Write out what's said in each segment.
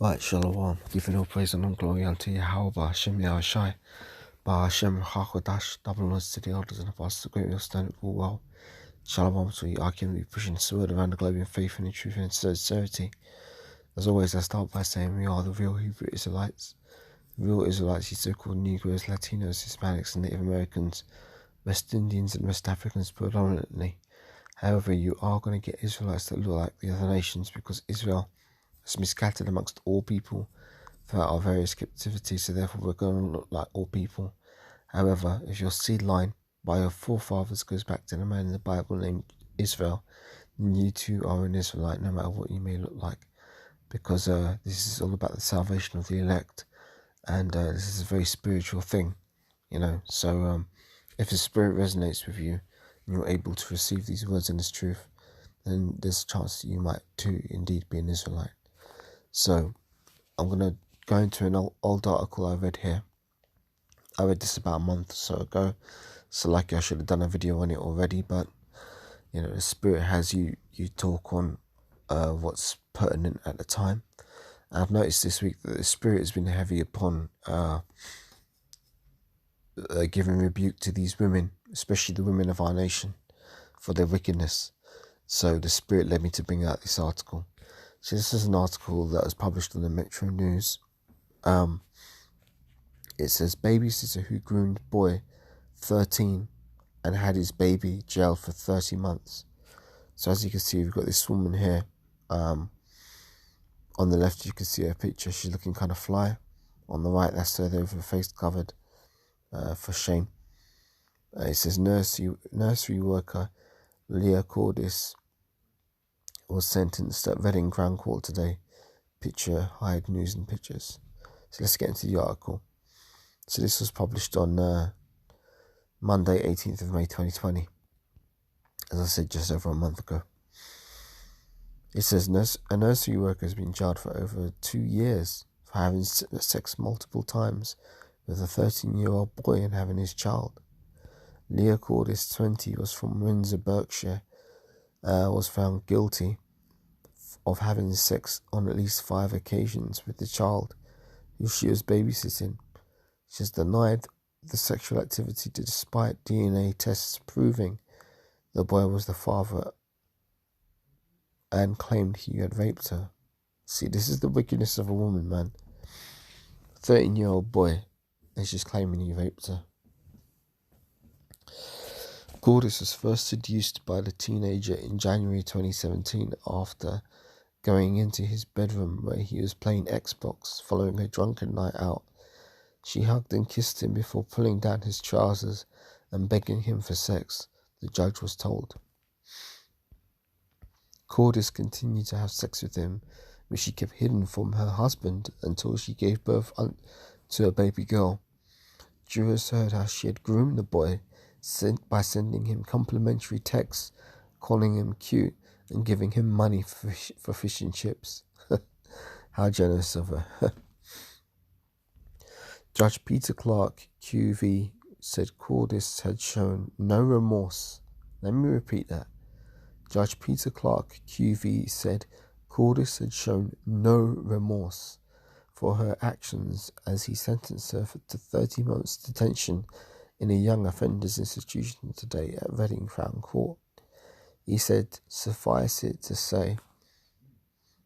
Right, Shalom, giving all praise and all glory unto Yahweh, Hashem Yahushai, Ba Hashem Hakodash, double honors to the elders and apostles, the great will stand it all well. Shalom to you, I can be pushing this word around the globe in faith and in truth and sincerity. As always, I start by saying we are the real Hebrew Israelites. Real Israelites, you so-called Negroes, Latinos, Hispanics, and Native Americans, West Indians and West Africans predominantly. However, you are going to get Israelites that look like the other nations because Israel has been scattered amongst all people throughout our various captivities, so therefore we're going to look like all people. However, if your seed line by your forefathers goes back to the man in the Bible named Israel, then you too are an Israelite, no matter what you may look like, because this is all about the salvation of the elect, and this is a very spiritual thing, So if the Spirit resonates with you, and you're able to receive these words and this truth, then there's a chance that you might too indeed be an Israelite. So I'm going to go into an old article I read here. I read this about a month or so ago, so I should have done a video on it already, but the Spirit has you talk on what's pertinent at the time. And I've noticed this week that the Spirit has been heavy upon giving rebuke to these women, especially the women of our nation, for their wickedness. So the Spirit led me to bring out this article. So this is an article that was published on the Metro News. It says, babysitter who groomed boy 13 and had his baby jailed for 30 months. So as you can see, we've got this woman here. On the left, you can see her picture. She's looking kind of fly. On the right, that's her there with her face covered for shame. It says, nursery worker Leah Cordis was sentenced at Reading Crown Court today. Picture, hide news and pictures. So let's get into the article. So this was published on Monday, 18th of May 2020. As I said, just over a month ago. It says, a nursery worker has been jailed for over 2 years for having sex multiple times with a 13-year-old boy and having his child. Leah Cordis, 20, was from Windsor, Berkshire, was found guilty of having sex on at least 5 occasions with the child who she was babysitting. She has denied the sexual activity despite DNA tests proving the boy was the father and claimed he had raped her. See, this is the wickedness of a woman, man. 13-year-old boy, and she's claiming he raped her. Cordis was first seduced by the teenager in January 2017 after going into his bedroom where he was playing Xbox following a drunken night out. She hugged and kissed him before pulling down his trousers and begging him for sex, the judge was told. Cordis continued to have sex with him, which she kept hidden from her husband until she gave birth to a baby girl. Jurors heard how she had groomed the boy by sending him complimentary texts, calling him cute, and giving him money for fish and chips. How generous of her. Judge Peter Clark, QV, said Cordis had shown no remorse. Let me repeat that. Judge Peter Clark, QV, said Cordis had shown no remorse for her actions as he sentenced her to 30 months detention in a young offenders institution today at Reading Crown Court. He said, suffice it to say,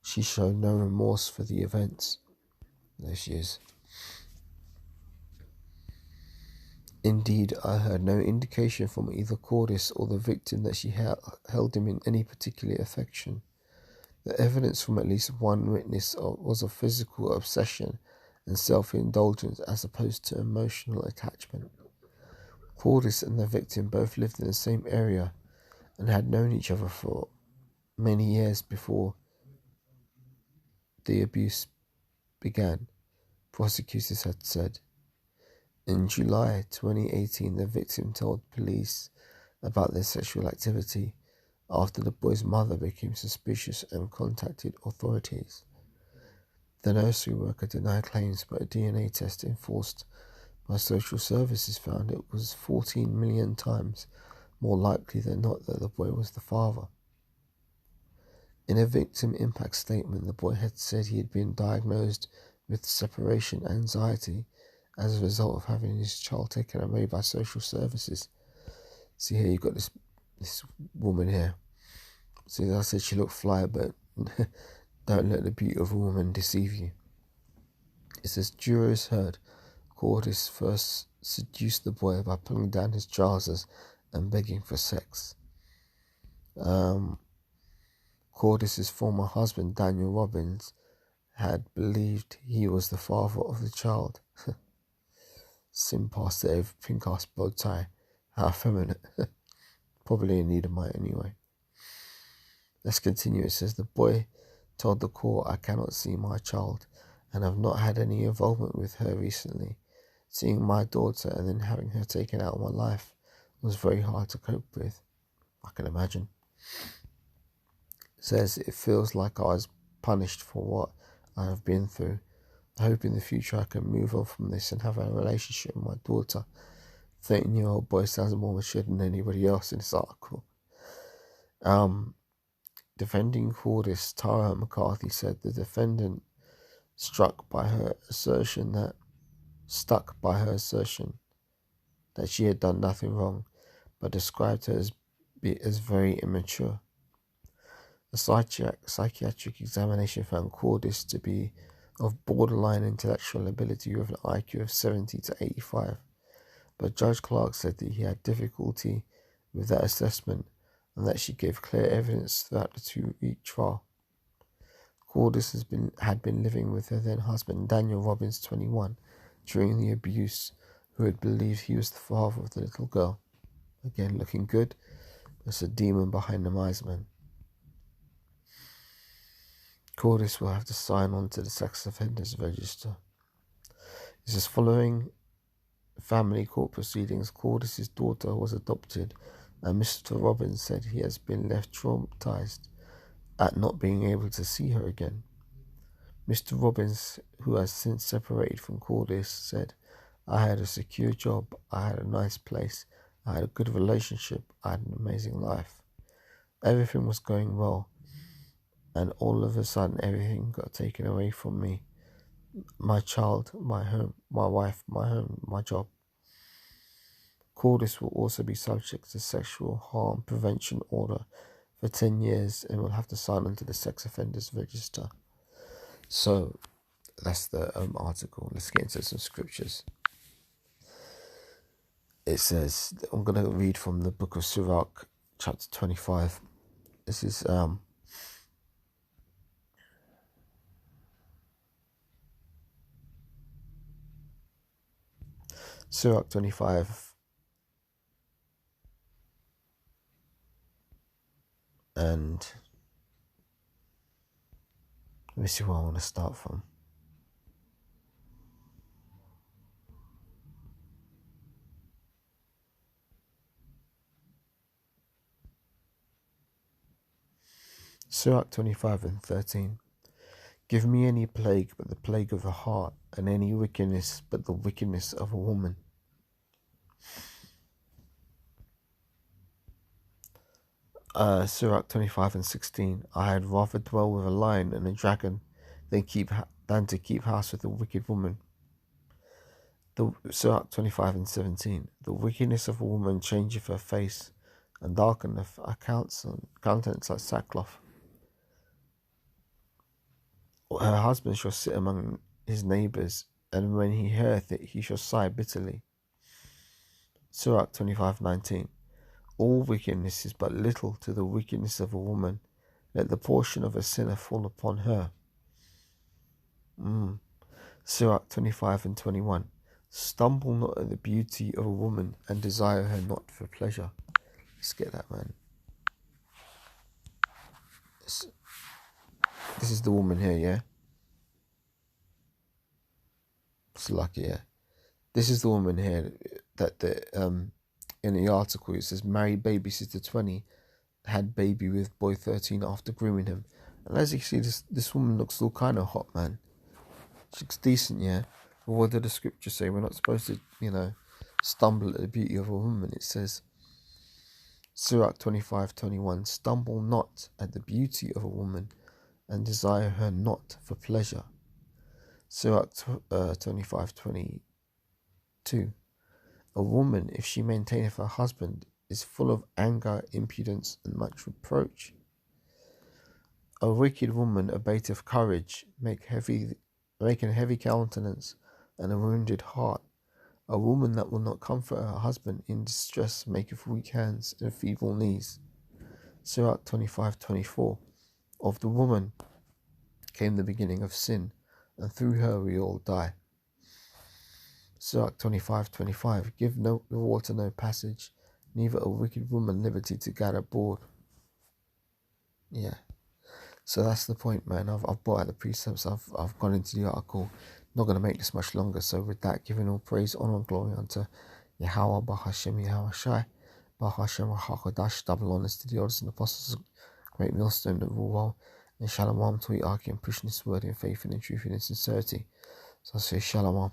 she showed no remorse for the events. There she is. Indeed, I heard no indication from either Cordis or the victim that she held him in any particular affection. The evidence from at least one witness was of physical obsession and self-indulgence as opposed to emotional attachment. Cordis and the victim both lived in the same area and had known each other for many years before the abuse began, prosecutors had said. In July 2018, the victim told police about their sexual activity after the boy's mother became suspicious and contacted authorities. The nursery worker denied claims, but a DNA test enforced by social services found it was 14 million times more likely than not that the boy was the father. In a victim impact statement, the boy had said he had been diagnosed with separation anxiety as a result of having his child taken away by social services. See here, you've got this woman here. See, as I said, she looked fly, but don't let the beauty of a woman deceive you. It says, jurors heard Cordis first seduced the boy by pulling down his trousers and begging for sex. Cordis's former husband, Daniel Robbins, had believed he was the father of the child. Sim past the pink ass bow tie. How effeminate. Probably in need of mine anyway. Let's continue. It says, the boy told the court, I cannot see my child and have not had any involvement with her recently. Seeing my daughter and then having her taken out of my life was very hard to cope with. I can imagine. It says, it feels like I was punished for what I have been through. I hope in the future I can move on from this and have a relationship with my daughter. 13-year-old boy sounds more mature than anybody else in this article. Defending Cordis, Tara McCarthy said the defendant stuck by her assertion that she had done nothing wrong, but described her as very immature. A psychiatric examination found Cordis to be of borderline intellectual ability with an IQ of 70 to 85, but Judge Clark said that he had difficulty with that assessment and that she gave clear evidence throughout the 2-week trial. Cordis had been living with her then husband, Daniel Robbins, 21, during the abuse, who had believed he was the father of the little girl. Again, looking good. There's a demon behind the wise man. Cordis will have to sign on to the sex offenders register. It says, following family court proceedings, Cordis's daughter was adopted, and Mr. Robbins said he has been left traumatized at not being able to see her again. Mr. Robbins, who has since separated from Cordis, said, I had a secure job, I had a nice place, I had a good relationship, I had an amazing life. Everything was going well, and all of a sudden everything got taken away from me. My child, my home, my wife, my home, my job. Cordis will also be subject to sexual harm prevention order for 10 years and will have to sign on to the sex offenders register. So that's the article. Let's get into some scriptures. It says, I'm going to read from the book of Sirach, chapter 25. This is Sirach 25, and let me see where I want to start from. Sirach 25 and 13. Give me any plague but the plague of the heart, and any wickedness but the wickedness of a woman. Sirach 25 and 16. I had rather dwell with a lion and a dragon than to keep house with a wicked woman. Sirach 25 and 17. The wickedness of a woman changeth her face, and darkeneth her countenance like sackcloth. Her husband shall sit among his neighbours, and when he heareth it, he shall sigh bitterly. Sirach 25:19. All wickedness is but little to the wickedness of a woman. Let the portion of a sinner fall upon her. Sirach 25 and 21. Stumble not at the beauty of a woman, and desire her not for pleasure. Let's get that, man. This is the woman here, yeah? It's lucky, yeah. This is the woman here that in the article it says, married babysitter 20, had baby with boy 13 after grooming him. And as you see, this woman looks all kind of hot, man. She looks decent, yeah? But what did the scripture say? We're not supposed to, stumble at the beauty of a woman. It says, Sirach 25:21. Stumble not at the beauty of a woman, and desire her not for pleasure. Sirach 25:22. A woman, if she maintaineth her husband, is full of anger, impudence, and much reproach. A wicked woman abateth courage, making heavy countenance, and a wounded heart. A woman that will not comfort her husband in distress maketh weak hands and feeble knees. Sirach 25:24. Of the woman came the beginning of sin, and through her we all die. Sirach 25:25. Give the water no passage, neither a wicked woman liberty to gather board. Yeah. So that's the point, man. I've brought out the precepts. I've gone into the article. Not going to make this much longer. So with that, giving all praise, honor, and glory unto Yahweh, Bahashem, Yahweh Shai, Bahashem, Hakodash, double honors to the orders and apostles, great millstone that rule well, and Shalom to Arki and pushing this word in faith and in truth and in sincerity. So I say Shalom.